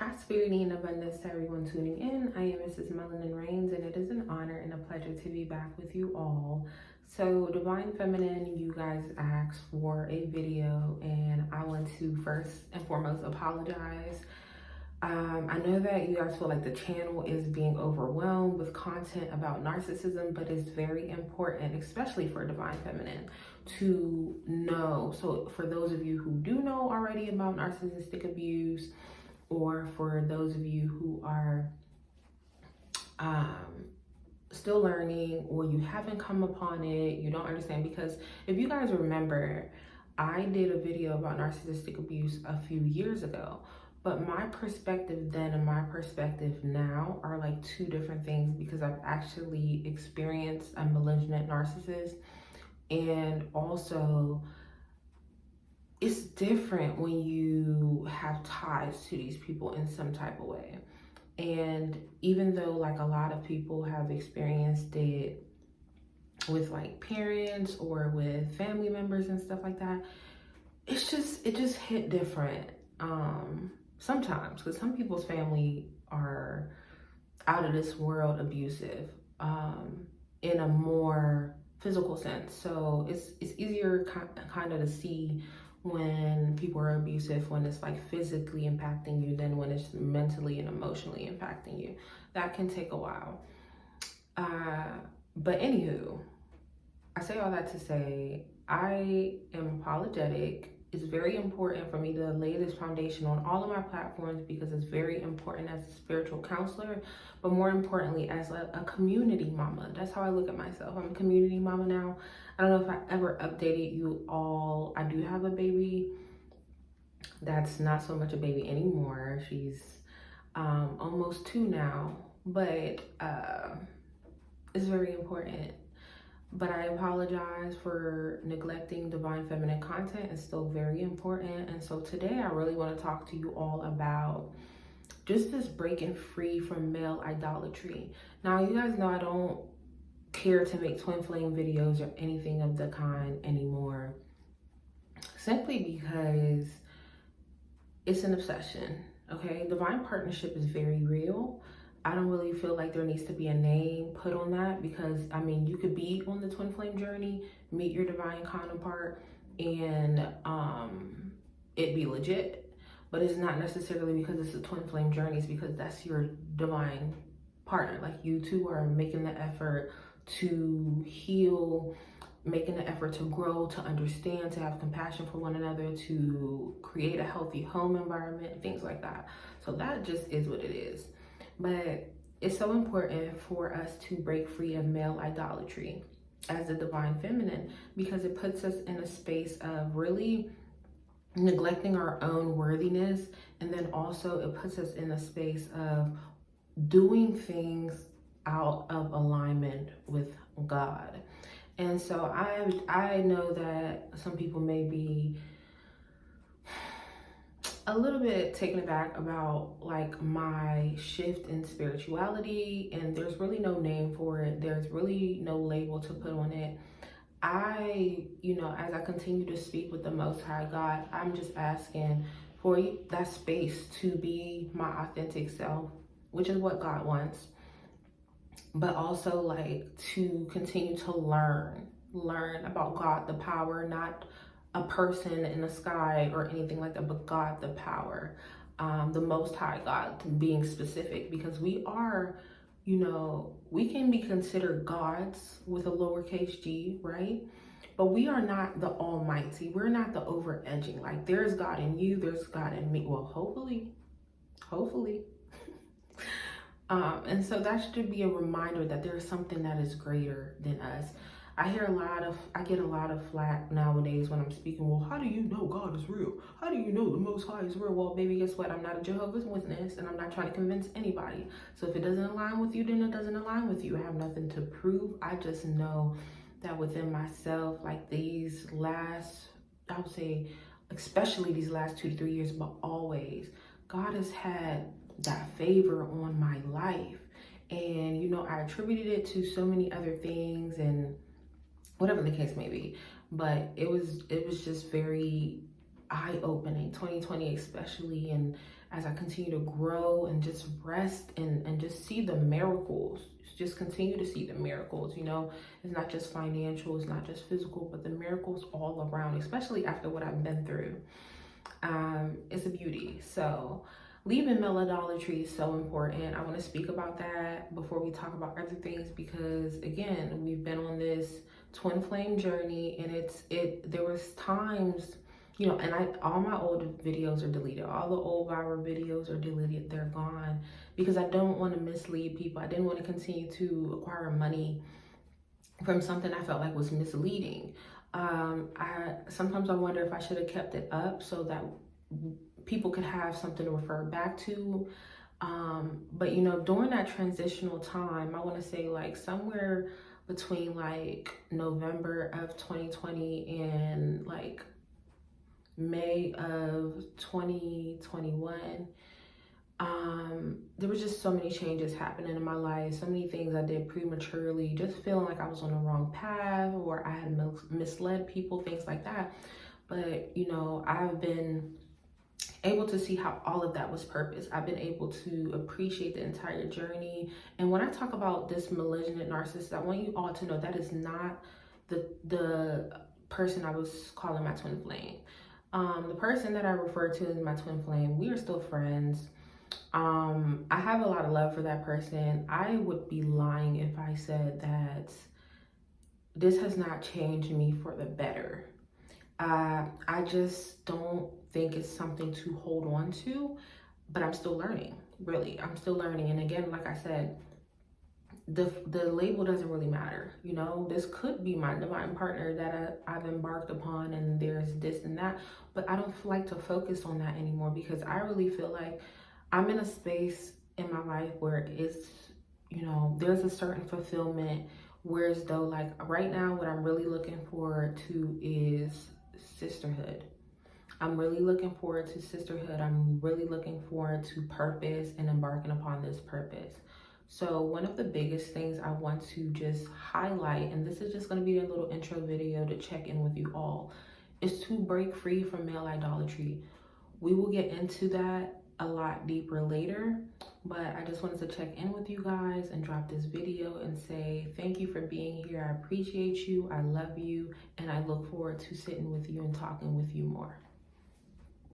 Prosperity and abundance to everyone tuning in. I am Mrs.Melanin, and it is an honor and a pleasure to be back with you all. So, Divine Feminine, you guys asked for a video, and I want to first and foremost apologize. I know that you guys feel like the channel is being overwhelmed with content about narcissism, but it's very important, especially for Divine Feminine, to know. So for those of you who do know already about narcissistic abuse, or for those of you who are still learning, or you haven't come upon it, you don't understand, because if you guys remember, I did a video about narcissistic abuse a few years ago. But my perspective then and my perspective now are like two different things, because I've actually experienced a malignant narcissist, and also it's different when you have ties to these people in some type of way. And even though like a lot of people have experienced it with like parents or with family members and stuff like that, it just hit different. Sometimes, because some people's family are out of this world abusive in a more physical sense. So it's easier kind of to see when people are abusive, when it's like physically impacting you, than when it's mentally and emotionally impacting you. That can take a while. But anywho, I say all that to say I am apologetic. It's very important for me to lay this foundation on all of my platforms, because it's very important as a spiritual counselor, but more importantly as a community mama. That's how I look at myself. I'm a community mama now. I don't know if I ever updated you all. I do have a baby that's not so much a baby anymore. She's almost 2 now, but it's very important. But I apologize for neglecting Divine Feminine content. It's still very important. And so today I really want to talk to you all about just this breaking free from male idolatry. Now, you guys know I don't care to make twin flame videos or anything of the kind anymore, simply because it's an obsession, okay? Divine partnership is very real. I don't really feel like there needs to be a name put on that, because I mean, you could be on the twin flame journey, meet your divine counterpart, and it be legit. But it's not necessarily because it's a twin flame journey, it's because that's your divine partner. Like, you two are making the effort to heal, making the effort to grow, to understand, to have compassion for one another, to create a healthy home environment, things like that. So that just is what it is. But it's so important for us to break free of male idolatry as the Divine Feminine, because it puts us in a space of really neglecting our own worthiness, and then also it puts us in a space of doing things out of alignment with God. And so I know that some people may be a little bit taken aback about like my shift in spirituality, and there's really no name for it. There's really no label to put on it. As I continue to speak with the Most High God, I'm just asking for that space to be my authentic self, which is what God wants, but also like to continue to learn about God, the power, not a person in the sky or anything like that, but God, the power, the Most High God, being specific, because we are, we can be considered gods with a lowercase g, right? But we are not the almighty. We're not the over edging. Like, there's God in you, there's God in me. Well, hopefully. And so that should be a reminder that there is something that is greater than us. I get a lot of flack nowadays when I'm speaking. Well, how do you know God is real? How do you know the Most High is real? Well, baby, guess what? I'm not a Jehovah's Witness, and I'm not trying to convince anybody. So if it doesn't align with you, then it doesn't align with you. I have nothing to prove. I just know that within myself, like these last, I would say, especially these last 2 to 3 years, but always, God has had that favor on my life. And, I attributed it to so many other things and whatever the case may be, but it was just very eye-opening, 2020 especially, and as I continue to grow and just rest and just see the miracles, just continue to see the miracles, you know. It's not just financial, it's not just physical, but the miracles all around, especially after what I've been through. It's a beauty. So leaving male idolatry is so important. I want to speak about that before we talk about other things, because again, we've been on this twin flame journey, and there was times, you know, and all my old videos are deleted. All the old viral videos are deleted. They're gone because I don't want to mislead people. I didn't want to continue to acquire money from something I felt like was misleading. Sometimes I wonder if I should have kept it up so that people could have something to refer back to. But you know, during that transitional time, I want to say like somewhere between like November of 2020 and like May of 2021, there was just so many changes happening in my life, so many things I did prematurely, just feeling like I was on the wrong path or I had misled people, things like that. But you know, I've been able to see how all of that was purpose. I've been able to appreciate the entire journey. And when I talk about this malignant narcissist, I want you all to know that is not the person I was calling my twin flame. The person that I refer to as my twin flame, we are still friends. I have a lot of love for that person. I would be lying if I said that this has not changed me for the better. I just don't think it's something to hold on to, but I'm still learning, really. I'm still learning. And again, like I said, the label doesn't really matter. You know, this could be my divine partner that I've embarked upon, and there's this and that, but I don't like to focus on that anymore, because I really feel like I'm in a space in my life where it's, you know, there's a certain fulfillment, whereas though like right now, what I'm really looking forward to is sisterhood. I'm really looking forward to sisterhood. I'm really looking forward to purpose and embarking upon this purpose. So one of the biggest things I want to just highlight, and this is just going to be a little intro video to check in with you all, is to break free from male idolatry. We will get into that a lot deeper later, but I just wanted to check in with you guys and drop this video and say thank you for being here. I appreciate you, I love you, and I look forward to sitting with you and talking with you more.